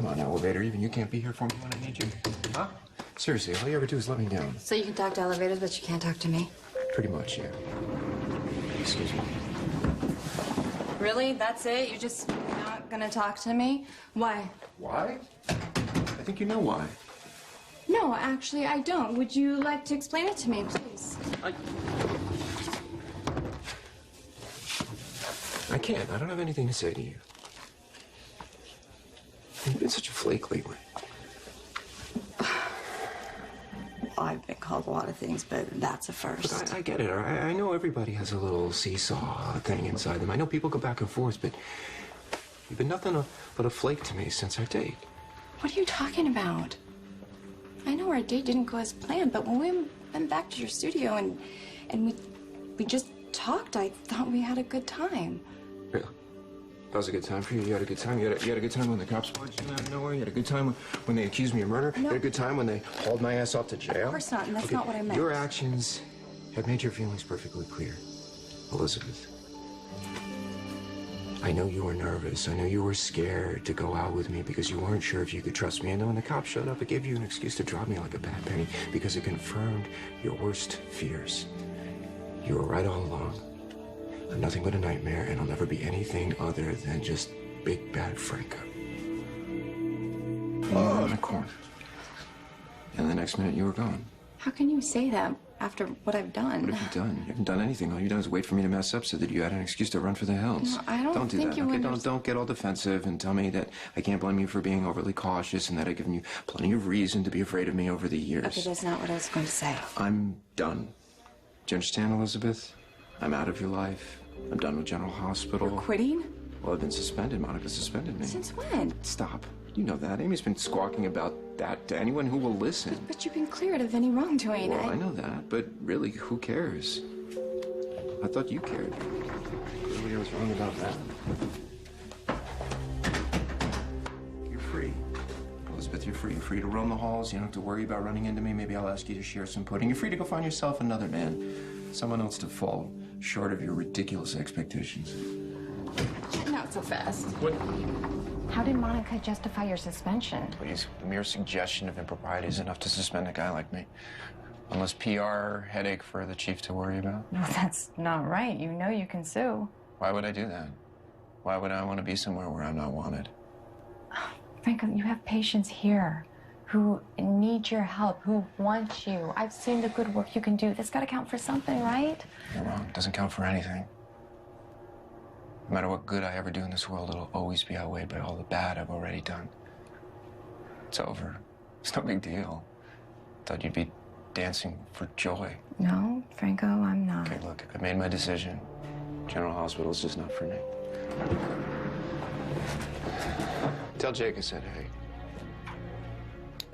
Come on, elevator. Even you can't be here for me when I need you. Huh? Seriously, all you ever do is let me down. So you can talk to elevators, but you can't talk to me? Pretty much, yeah. Excuse me. Really? That's it? You're just not gonna talk to me? Why? Why? I think you know why. No, actually, I don't. Would you like to explain it to me, please? I can't. I don't have anything to say to you. You've been such a flake lately. I've been called a lot of things, but that's a first. Look, I get it. I know everybody has a little seesaw thing inside them. I know people go back and forth, but you've been nothing but a flake to me since our date. What are you talking about? I know our date didn't go as planned, but when we went back to your studio and we just talked, I thought we had a good time. Really? That was a good time for you? You had a good time? You had a good time when the cops brought you out of nowhere? You had a good time when they accused me of murder? No. You had a good time when they hauled my ass off to jail? Of course not, and that's not what I meant. Your actions have made your feelings perfectly clear, Elizabeth. I know you were nervous. I know you were scared to go out with me because you weren't sure if you could trust me. And then when the cops showed up, it gave you an excuse to drop me like a bad penny because it confirmed your worst fears. You were right all along. I'm nothing but a nightmare, and I'll never be anything other than just big bad Franco. Oh, in the corner. And the next minute, you were gone. How can you say that after what I've done? What have you done? You haven't done anything. All you've done is wait for me to mess up so that you had an excuse to run for the hills. No, I don't do think that. you Okay, understand. don't get all defensive and tell me that I can't blame you for being overly cautious and that I've given you plenty of reason to be afraid of me over the years. Okay, that's not what I was going to say. I'm done. Do you understand, Elizabeth? I'm out of your life. I'm done with General Hospital. You're quitting? Well, I've been suspended. Monica suspended me. Since when? Stop. You know that. Amy's been squawking about that to anyone who will listen. But you've been cleared of any wrongdoing. Well, I know that, but really, who cares? I thought you cared. Clearly, I was wrong about that. You're free. Elizabeth, you're free. You're free to roam the halls. You don't have to worry about running into me. Maybe I'll ask you to share some pudding. You're free to go find yourself another man. Someone else to fall short of your ridiculous expectations. Not so fast. What? How did Monica justify your suspension? Please, the mere suggestion of impropriety is enough to suspend a guy like me. Unless PR headache for the chief to worry about. No, that's not right. You know you can sue. Why would I do that? Why would I want to be somewhere where I'm not wanted? Franco, you have patients here who need your help, who want you. I've seen the good work you can do. That's got to count for something, right? You're wrong. It doesn't count for anything. No matter what good I ever do in this world, it'll always be outweighed by all the bad I've already done. It's over. It's no big deal. Thought you'd be dancing for joy. No, Franco, I'm not. Okay, look, I made my decision. General Hospital's just not for me. Tell Jake I said hey.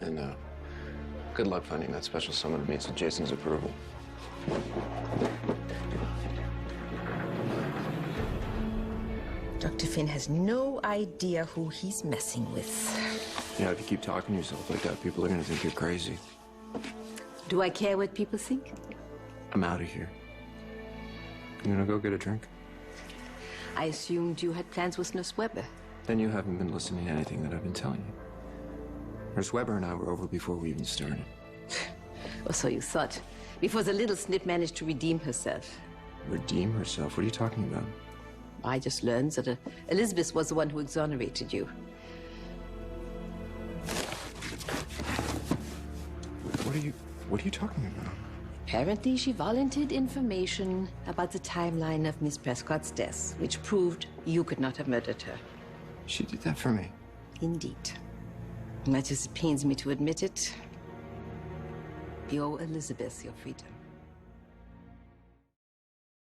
And good luck finding that special someone who meets with Jason's approval. Dr. Finn has no idea who he's messing with. Yeah, if you keep talking to yourself like that, people are gonna think you're crazy. Do I care what people think? I'm out of here. You wanna go get a drink? I assumed you had plans with Nurse Weber. Then you haven't been listening to anything that I've been telling you. Nurse Weber and I were over before we even started. Or so you thought. Before the little snip managed to redeem herself. Redeem herself? What are you talking about? I just learned that Elizabeth was the one who exonerated you. What are you talking about? Apparently, she volunteered information about the timeline of Miss Prescott's death, which proved you could not have murdered her. She did that for me. Indeed. Much as it pains me to admit it, you owe Elizabeth your freedom.